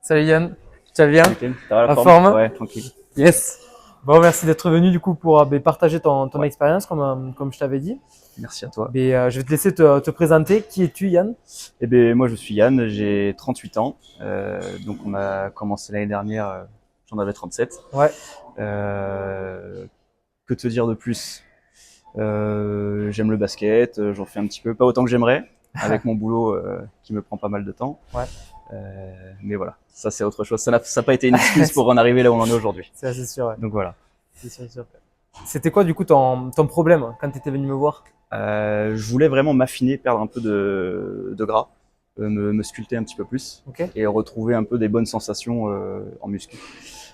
Salut Yann, tu vas bien? Salut Ken, ça va la La forme? forme? Ouais, tranquille. Yes. Bon, merci d'être venu du coup pour partager ton Ouais, expérience comme je t'avais dit. merci à toi. Je vais te laisser te présenter. Qui es-tu Yann? Eh ben, moi, je suis Yann, j'ai 38 ans. Donc, on a commencé l'année dernière, j'en avais 37. Ouais, Euh, que te dire de plus? J'aime le basket, j'en fais un petit peu, pas autant que j'aimerais, avec mon boulot qui me prend pas mal de temps. ouais, Mais voilà, ça c'est autre chose. Ça n'a pas été une excuse pour en arriver là où on en est aujourd'hui. c'est assez sûr. Ouais. Donc voilà. C'est sûr. C'était quoi du coup ton problème quand tu étais venu me voir? Je voulais vraiment m'affiner, perdre un peu de gras, me sculpter un petit peu plus Ok, et retrouver un peu des bonnes sensations en muscu.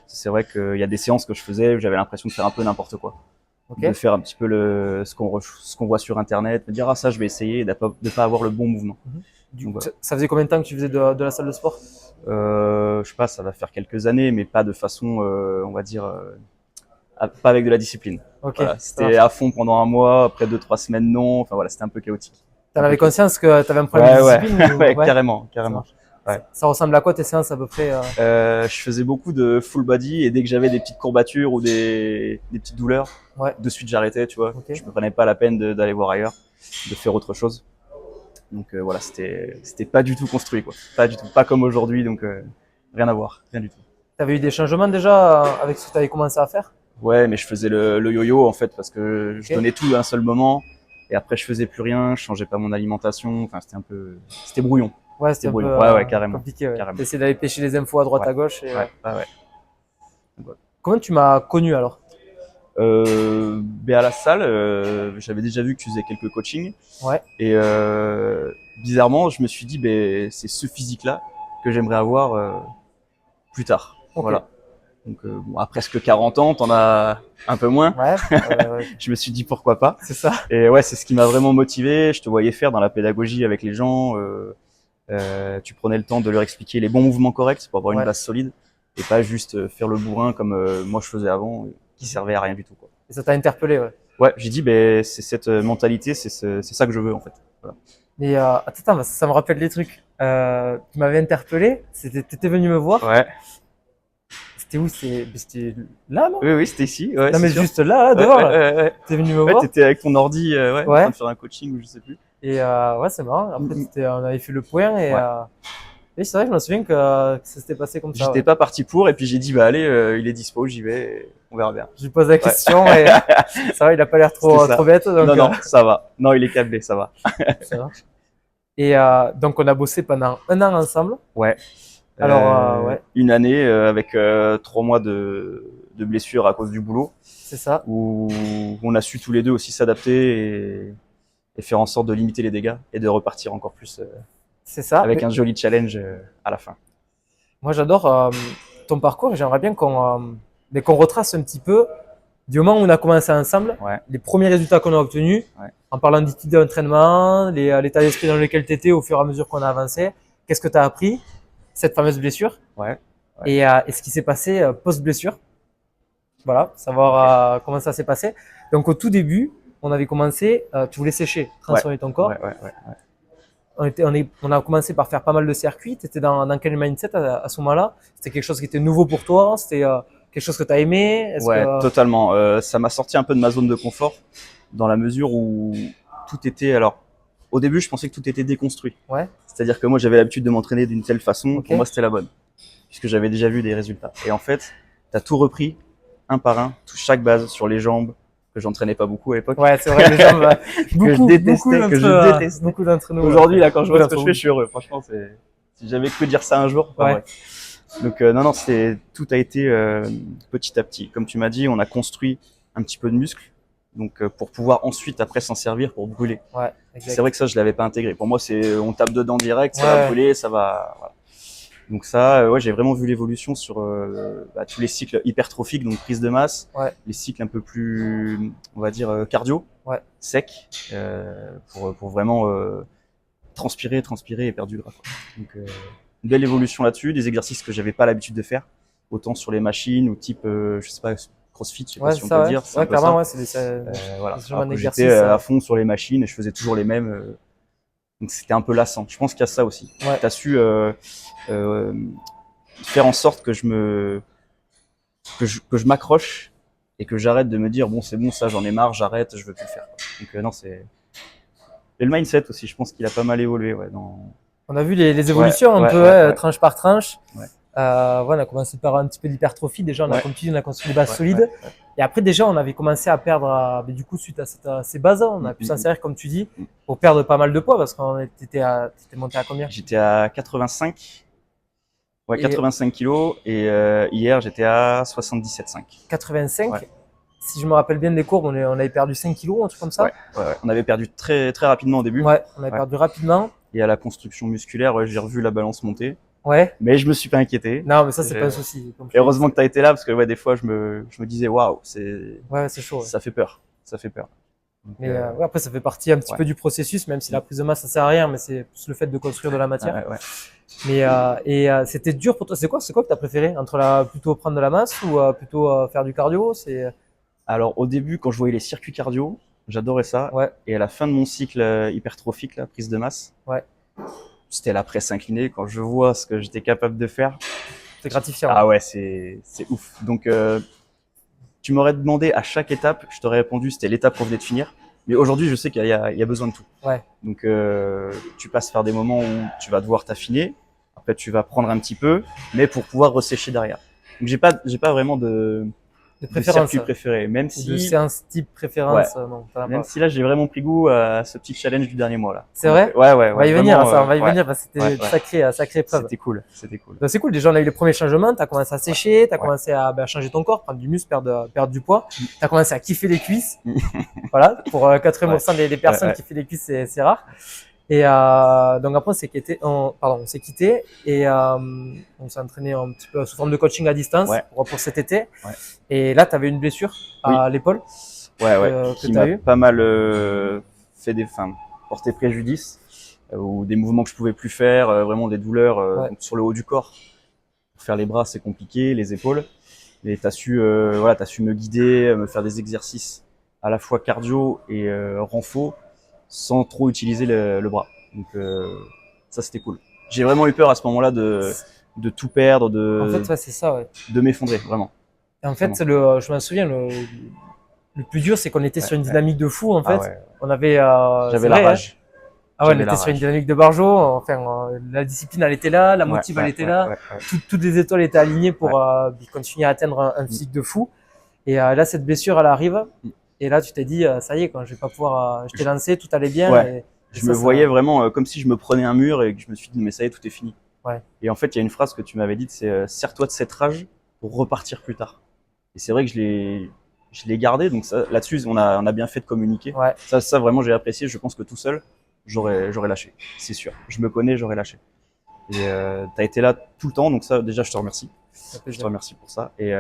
C'est vrai qu'il y a des séances que je faisais où j'avais l'impression de faire un peu n'importe quoi, ok. de faire un petit peu ce qu'on voit sur internet, me dire ah ça je vais essayer et de pas avoir le bon mouvement. Mhm. Donc voilà. Ça faisait combien de temps que tu faisais de la salle de sport? Je sais pas, ça va faire quelques années, mais pas de façon, on va dire, pas avec de la discipline. Ok, Voilà, ça c'était marche. à fond pendant un mois, après 2, 3 semaines non. Enfin voilà, c'était un peu chaotique. T'en Un peu avais chaotique. conscience que tu avais un problème de Ouais, ouais, discipline ou... ouais, Ouais, carrément, ça carrément. marche. Ouais. Ça ressemble à quoi tes séances à peu près Je faisais beaucoup de full body et dès que j'avais des petites courbatures ou des petites douleurs, Ouais, de suite j'arrêtais, tu vois. ok. Je me prenais pas la peine d'aller voir ailleurs, de faire autre chose. Donc voilà, c'était pas du tout construit, quoi. Pas du tout, pas comme aujourd'hui, donc rien à voir, rien du tout. T'avais eu des changements déjà avec ce que tu avais commencé à faire? Ouais, mais je faisais le yo-yo en fait parce que je Ok. donnais tout à un seul moment et après je faisais plus rien, je changeais pas mon alimentation. Enfin, c'était brouillon. Ouais, c'était C'était un peu brouillon. Ouais, ouais, carrément, compliqué. Ouais. carrément. T'essayais d'aller pêcher les infos à droite Ouais, à gauche. ouais, ouais, ouais. Comment tu m'as connu alors? Ben à la salle, j'avais déjà vu que tu faisais quelques coachings Ouais, et bizarrement, je me suis dit, ben c'est ce physique-là que j'aimerais avoir plus tard. ok. Voilà. Donc bon, à presque 40 ans, t'en as un peu moins. Ouais, Je me suis dit pourquoi pas. c'est ça. Et ouais, c'est ce qui m'a vraiment motivé. Je te voyais faire dans la pédagogie avec les gens. Tu prenais le temps de leur expliquer les bons mouvements corrects pour avoir une Ouais. base solide et pas juste faire le bourrin comme moi je faisais avant, qui servait à rien du tout, quoi. Et ça t'a interpellé, ouais. Ouais, j'ai dit, ben c'est cette mentalité, c'est ça que je veux en fait. Voilà. Mais attends, ça me rappelle des trucs. Tu m'avais interpellé. T'étais venu me voir. Ouais. C'était où? C'était là, non? Oui, oui, c'était ici. Ouais, Non, c'est mais sûr. juste là, Ouais, devant, ouais, là. ouais, ouais. T'es venu me Ouais, voir. t'étais avec ton ordi, ouais, en train Ouais. de faire un coaching ou je sais plus. Et ouais, c'est marrant. Après, on avait fait le point Ouais. et c'est vrai que je me souviens que ça s'était passé comme ça, J'étais ouais. pas parti pour et puis j'ai dit bah allez, il est dispo, j'y vais, et on verra bien. Je lui pose la Ouais. question et ça va, il a pas l'air C'était ça. trop bête, donc Non, non, ça va. Non, il est câblé, ça va. ça marche. Et donc on a bossé pendant un an ensemble. Ouais. Alors ouais, Une année avec 3 mois de blessure à cause du boulot, c'est ça, où on a su tous les deux aussi s'adapter et faire en sorte de limiter les dégâts et de repartir encore plus c'est ça. avec Mais un joli challenge à la fin. moi j'adore ton parcours et j'aimerais bien qu'on retrace un petit peu du moment où on a commencé ensemble, Ouais, les premiers résultats qu'on a obtenus, ouais, en parlant d'études d'entraînement, l'état d'esprit dans lequel tu étais au fur et à mesure qu'on a avancé. Qu'est-ce que tu as appris, cette fameuse blessure, ouais, ouais. et ce qui s'est passé post-blessure. Voilà, Ok. savoir comment ça s'est passé. Donc au tout début, on avait commencé, tu voulais sécher, Ouais, transformer ton ouais, corps. ouais, ouais, ouais. On a commencé par faire pas mal de circuits. Tu étais dans quel mindset à ce moment-là? C'était quelque chose qui était nouveau pour toi? C'était quelque chose que tu as aimé? Est-ce Ouais, que... totalement. Ça m'a sorti un peu de ma zone de confort dans la mesure où tout était. Alors, au début, je pensais que tout était déconstruit. Ouais, C'est-à-dire que moi, j'avais l'habitude de m'entraîner d'une telle façon. ok. Pour moi, c'était la bonne, puisque j'avais déjà vu des résultats. Et en fait, t'as tout repris un par un, chaque base sur les jambes que j'entraînais pas beaucoup à l'époque, Ouais, c'est vrai, les gens, que je détestais, que je détestais. beaucoup d'entre nous, Aujourd'hui, là, quand je beaucoup vois ce que d'entre je fais, vous. je suis heureux. Franchement, c'est si j'avais cru dire ça un jour, enfin Ouais, bref. Donc non, non, c'est tout a été petit à petit. Comme tu m'as dit, on a construit un petit peu de muscle, donc pour pouvoir ensuite après s'en servir pour brûler. ouais, C'est exact. vrai que ça, je l'avais pas intégré. Pour moi, c'est on tape dedans direct, ça va Ouais, brûler, ça va. Voilà. Donc ça, ouais, j'ai vraiment vu l'évolution sur tous les cycles hypertrophiques, donc prise de masse, ouais, les cycles un peu plus, on va dire cardio, ouais. sec, pour vraiment transpirer, transpirer et perdre du gras, quoi. Donc une belle évolution là-dessus, des exercices que j'avais pas l'habitude de faire, autant sur les machines ou type, je sais pas, CrossFit, je sais pas Ouais, si c'est on peut ça, le ouais. dire, c'est un Ouais, peu clairement, ça. ouais, c'est Voilà. des genre Alors que j'étais d'exercice. à fond sur les machines et je faisais toujours les mêmes. Donc c'était un peu lassant. Je pense qu'il y a ça aussi. Ouais. Tu as su faire en sorte que je m'accroche et que j'arrête de me dire bon c'est bon ça j'en ai marre, j'arrête, je veux plus le faire. Donc non c'est et le mindset aussi, je pense qu'il a pas mal évolué On a vu les évolutions un peu tranche par tranche. Ouais. On a commencé par un petit peu d'hypertrophie. Déjà, on a continué, on a construit des bases solides. Ouais. Et après, déjà, on avait commencé à perdre, du coup, suite à ces bases, on a pu s'en servir, comme tu dis, pour perdre pas mal de poids parce qu'on t'étais monté à combien? J'étais à 85. Ouais, 85 kilos. Et hier, j'étais à 77,5. 85. Ouais. Si je me rappelle bien des courbes, on avait perdu 5 kilos, un truc comme ça. Ouais. On avait perdu très, très rapidement au début. Ouais, on avait perdu rapidement. Et à la construction musculaire, j'ai revu la balance monter. Ouais. Mais je me suis pas inquiété. Non, mais ça, c'est pas un souci. Et heureusement que tu as été là parce que des fois, je me disais, waouh, c'est chaud. Ça fait peur. Ça fait peur. Donc, mais après, ça fait partie un petit peu du processus, même si la prise de masse, ça sert à rien, mais c'est plus le fait de construire de la matière. Mais c'était dur pour toi. C'est quoi que t'as préféré entre plutôt prendre de la masse ou plutôt faire du cardio? Alors au début, quand je voyais les circuits cardio, j'adorais ça. Ouais. Et à la fin de mon cycle hypertrophique, la prise de masse, c'était la presse inclinée. Quand je vois ce que j'étais capable de faire, c'est gratifiant. Ah ouais, c'est ouf. Donc tu m'aurais demandé à chaque étape, je t'aurais répondu c'était l'étape qu'on venait de finir. Mais aujourd'hui, je sais qu'il y a besoin de tout. Ouais. Donc tu passes par des moments où tu vas devoir t'affiner. Après, tu vas prendre un petit peu, mais pour pouvoir ressécher derrière. Donc j'ai pas vraiment de circuit préféré, même si de séance type préférence. Non, même si là j'ai vraiment pris goût à ce petit challenge du dernier mois là. C'est vrai. Ouais. On va y venir, on va y venir parce que c'était sacré épreuve. C'était cool. Donc c'est cool. Déjà on a eu les premiers changements. T'as commencé à sécher, t'as commencé à changer ton corps, prendre du muscle, perdre du poids. T'as commencé à kiffer les cuisses. Voilà. Pour 80% des personnes qui kiffent les cuisses, c'est rare. Et donc après on s'est quitté et on s'est entraîné un petit peu sous forme de coaching à distance pour cet été. Ouais. Et là, tu avais une blessure à l'épaule. Qui m'a pas mal porté préjudice ou des mouvements que je pouvais plus faire, vraiment des douleurs donc sur le haut du corps. Pour faire les bras, c'est compliqué, les épaules. Et t'as su me guider, me faire des exercices à la fois cardio et renfo, sans trop utiliser le bras. Donc ça c'était cool. J'ai vraiment eu peur à ce moment-là de tout perdre, en fait, c'est ça, de m'effondrer vraiment. Et en fait, je m'en souviens, le plus dur, c'est qu'on était sur une dynamique de fou. En fait, on avait. J'avais la rage. On était sur une dynamique de barjo. Enfin, la discipline, elle était là, la motive, elle était là. Toutes les étoiles étaient alignées pour continuer à atteindre un physique de fou. Et là, cette blessure, elle arrive. Et là, tu t'es dit, ça y est, quand je vais pas pouvoir. Je t'ai lancé, tout allait bien. Et je me voyais vraiment comme si je me prenais un mur et que je me suis dit, mais ça y est, tout est fini. Et en fait, il y a une phrase que tu m'avais dite, c'est serre-toi de cette rage pour repartir plus tard. Et c'est vrai que je l'ai gardé. Donc là-dessus, on a bien fait de communiquer. Ça vraiment, j'ai apprécié. Je pense que tout seul, j'aurais lâché. C'est sûr. Je me connais, j'aurais lâché. Et t'as été là tout le temps. Donc ça, déjà, je te remercie. Je te remercie pour ça. Et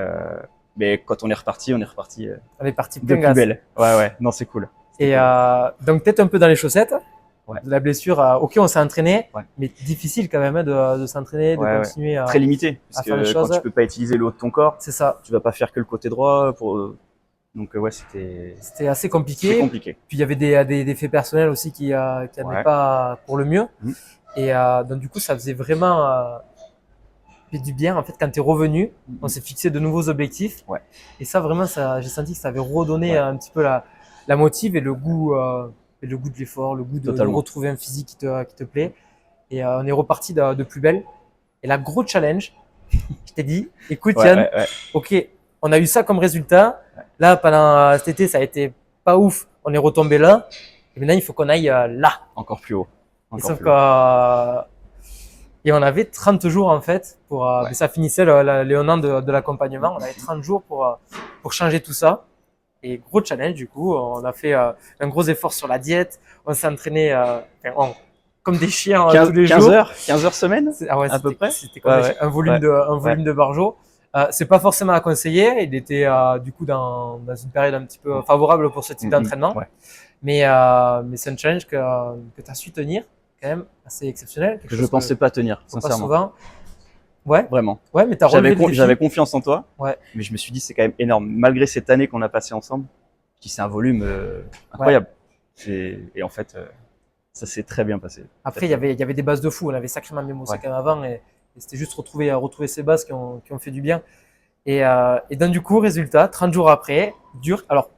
mais quand on est reparti on est parti de plus belle. Ouais. Non, c'est cool. Et donc peut-être un peu dans les chaussettes. De la blessure, ok, on s'est entraîné, mais difficile quand même de s'entraîner, de continuer très limité, parce que quand tu peux pas utiliser le haut de ton corps, c'est ça. Tu vas pas faire que le côté droit donc c'était assez compliqué. Puis il y avait des faits personnels aussi qui n'allaient pas pour le mieux. Et donc du coup, ça faisait vraiment du bien en fait quand tu es revenu. On s'est fixé de nouveaux objectifs. Et ça vraiment, j'ai senti que ça avait redonné un petit peu la motive et le goût. Et le goût de l'effort, le goût de retrouver un physique qui te plaît. Et on est reparti de plus belle. Et la gros challenge, je t'ai dit, écoute Yann, ok, on a eu ça comme résultat. Là, pendant cet été, ça a été pas ouf. On est retombé là. Et maintenant, il faut qu'on aille là. Encore plus haut. Et on avait 30 jours en fait pour. Ça finissait les 1 an de l'accompagnement. On avait 30 jours pour changer tout ça. Et gros challenge, du coup, on a fait un gros effort sur la diète. On s'est entraîné comme des chiens tous les jours. 15 heures semaine à peu près. C'était comme un volume de barjo. C'est pas forcément à conseiller. Il était du coup dans une période un petit peu favorable pour ce type d'entraînement. Mais c'est un challenge que tu as su tenir, quand même assez exceptionnel. Que je pensais pas tenir, sincèrement. Pas souvent. Vraiment. Mais t'as relevé le défi. J'avais confiance en toi. Mais je me suis dit, c'est quand même énorme. Malgré cette année qu'on a passée ensemble, c'est un volume incroyable. Et en fait, Ça s'est très bien passé. Après, il y avait des bases de fou. On avait sacrément bien bossé quand même avant. Et c'était juste retrouver ces bases qui ont fait du bien. Et donc, du coup, résultat, 30 jours après, dur. Alors,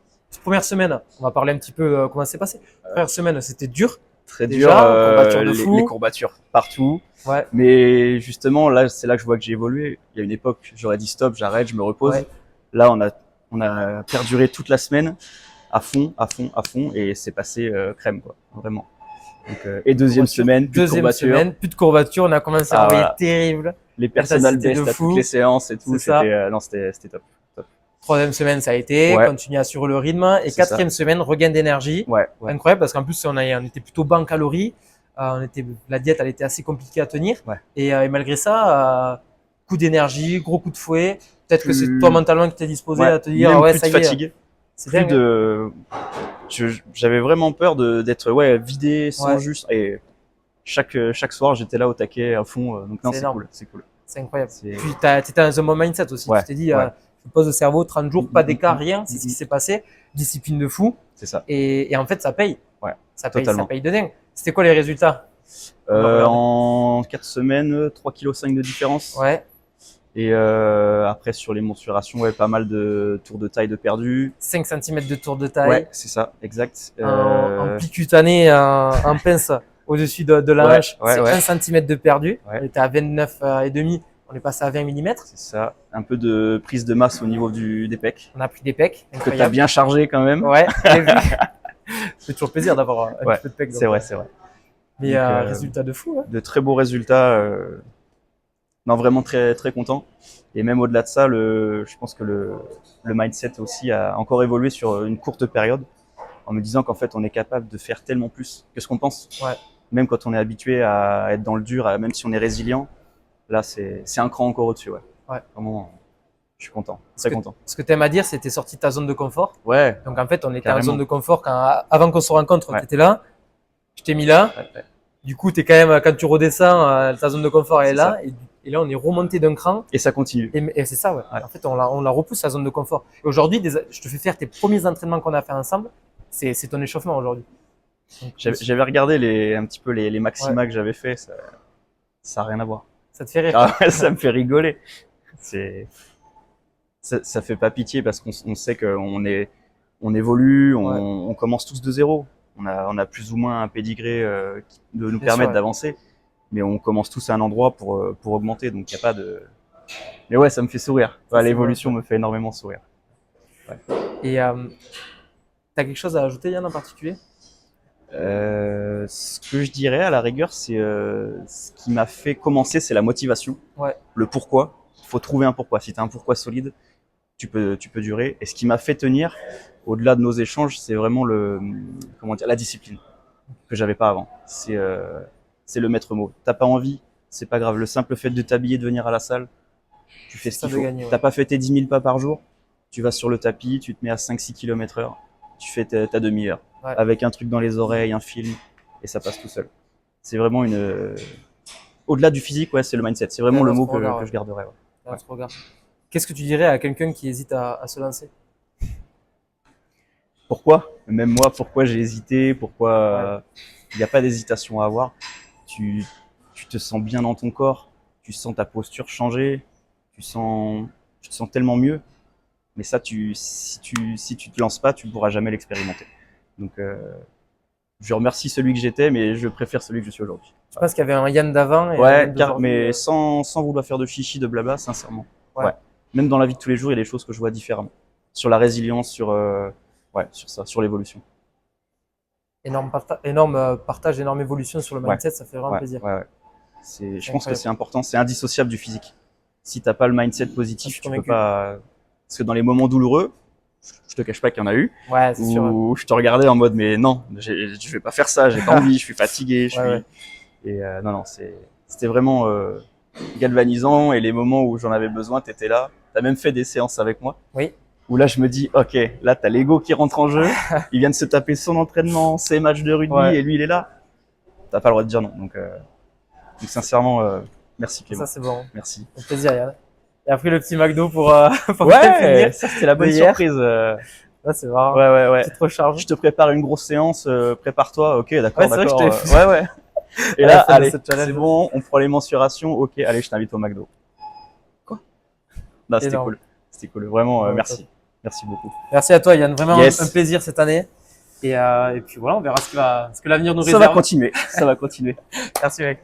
première semaine, on va parler un petit peu comment c'est passé. Première semaine, c'était dur. Très déjà, dur, courbatures de fou. Les courbatures partout. Ouais. Mais justement, là, c'est là que je vois que j'ai évolué. Il y a une époque, j'aurais dit stop, j'arrête, je me repose. Ouais. Là, on a perduré toute la semaine à fond, et c'est passé crème, quoi, vraiment. Donc, et deuxième semaine, plus de courbatures. On a commencé à envoyer terrible. Les personal best à toutes les séances et tout. C'était top. Troisième semaine, ça a été, continuer à assurer le rythme. Et quatrième semaine, regain d'énergie. Incroyable, parce qu'en plus, on était plutôt bas en calories. La diète, elle était assez compliquée à tenir. Et malgré ça, coup d'énergie, gros coup de fouet. Peut-être que c'est toi mentalement qui t'es disposé à te dire, plus ça y est. Fatigue. J'avais vraiment peur d'être vidé sans juste. Et chaque soir, j'étais là au taquet à fond. Donc non, c'est cool. C'est incroyable. Puis t'étais dans un bon mindset aussi. Tu t'es dit, je pose le cerveau, 30 jours, pas d'écart, rien. C'est ce qui s'est passé. Discipline de fou. C'est ça. Et en fait, ça paye. Ça paye de dingue. C'était quoi les résultats? En 4 semaines, 3,5 kg de différence. Et après, sur les mensurations, pas mal de tours de taille de perdu. 5 cm de tour de taille. Ouais, c'est ça, exact. En pli cutané, en pince au-dessus de la hanche. C'est 1 cm de perdu. On était à 29,5. On est passé à 20 mm. C'est ça. Un peu de prise de masse au niveau des pecs. On a pris des pecs. Que tu as bien chargé quand même. Ouais, j'ai vu. C'est toujours plaisir d'avoir un petit peu de pecs. C'est vrai. Mais résultat de fou. De très beaux résultats. Non, vraiment très, très content. Et même au-delà de ça, je pense que le mindset aussi a encore évolué sur une courte période, en me disant qu'en fait, on est capable de faire tellement plus que ce qu'on pense. Même quand on est habitué à être dans le dur, même si on est résilient, là, c'est un cran encore au-dessus. Vraiment, je suis content, très content. Ce que tu aimes à dire, c'est que tu es sorti de ta zone de confort. Donc en fait, on était en zone de confort avant qu'on se rencontre, tu étais là, je t'ai mis là. Du coup, tu es quand même, quand tu redescends, ta zone de confort est là. Et là, on est remonté d'un cran. Et ça continue. Et c'est ça, En fait, on la repousse, sa zone de confort. Et aujourd'hui, je te fais faire tes premiers entraînements qu'on a fait ensemble. C'est ton échauffement aujourd'hui. J'avais regardé un petit peu les maxima que j'avais fait. Ça n'a rien à voir. Ça te fait rire? Ça me fait rigoler. Ça fait pas pitié parce qu'on sait qu'on évolue, on commence tous de zéro. On a plus ou moins un pédigré de nous permettre d'avancer. Mais on commence tous à un endroit pour augmenter, donc il n'y a pas de... Mais ça me fait sourire. L'évolution me fait énormément sourire. Et tu as quelque chose à ajouter, Yann, en particulier? Ce que je dirais, à la rigueur, c'est ce qui m'a fait commencer, c'est la motivation. Le pourquoi. Il faut trouver un pourquoi. Si tu as un pourquoi solide, tu peux durer. Et ce qui m'a fait tenir, au-delà de nos échanges, c'est vraiment la discipline que j'avais pas avant. C'est le maître mot. T'as pas envie, c'est pas grave. Le simple fait de t'habiller, de venir à la salle, tu fais ce qu'il faut. T'as pas fait tes 10 000 pas par jour, tu vas sur le tapis, tu te mets à 5-6 km/h, tu fais ta demi-heure, avec un truc dans les oreilles, un film, et ça passe tout seul. C'est vraiment au-delà du physique, c'est le mindset. C'est vraiment le mot que je garderai. Qu'est-ce que tu dirais à quelqu'un qui hésite à se lancer? Pourquoi? Même moi, pourquoi j'ai hésité? Pourquoi il n'y a pas d'hésitation à avoir? Tu te sens bien dans ton corps, tu sens ta posture changer, tu te sens tellement mieux. Mais ça, si tu te lances pas, tu ne pourras jamais l'expérimenter. Donc, je remercie celui que j'étais, mais je préfère celui que je suis aujourd'hui. Je pense qu'il y avait un Yann d'avant. Mais sans vouloir faire de chichi, de blabla, sincèrement. Même dans la vie de tous les jours, il y a des choses que je vois différemment. Sur la résilience, sur ça, sur l'évolution. Énorme partage, énorme évolution sur le mindset, ça fait vraiment plaisir. Je pense que c'est important, c'est indissociable du physique. Si t'as pas le mindset positif, tu peux pas. Parce que dans les moments douloureux, je te cache pas qu'il y en a eu, où je te regardais en mode mais non, je vais pas faire ça, j'ai pas envie, je suis fatigué, Et non, c'était vraiment galvanisant, et les moments où j'en avais besoin, t'étais là. T'as même fait des séances avec moi. Où là je me dis ok, là t'as l'ego qui rentre en jeu, il vient de se taper son entraînement, ses matchs de rugby, et lui il est là. T'as pas le droit de dire non. Donc sincèrement, merci Clément. Ça c'est bon. Merci. C'est plaisir Yann. Et après le petit McDo pour ça c'était la bonne surprise. Là, c'est marrant. Ouais. Tu te recharges. Je te prépare une grosse séance, prépare-toi. Ok, d'accord, Ouais, c'est vrai que d'accord. je t'avais fait. Ouais. Et là, allez, cette c'est challenge. bon, on prend les mensurations. Ok, allez, je t'invite au McDo. Quoi? Non, c'était Énorme. cool. C'était cool. Vraiment, Ouais, merci. top. Merci beaucoup. Merci à toi, Yann. Vraiment Yes. un plaisir cette année. Et puis voilà, on verra ce que l'avenir nous Ça réserve. va continuer. Ça va continuer. Merci, mec.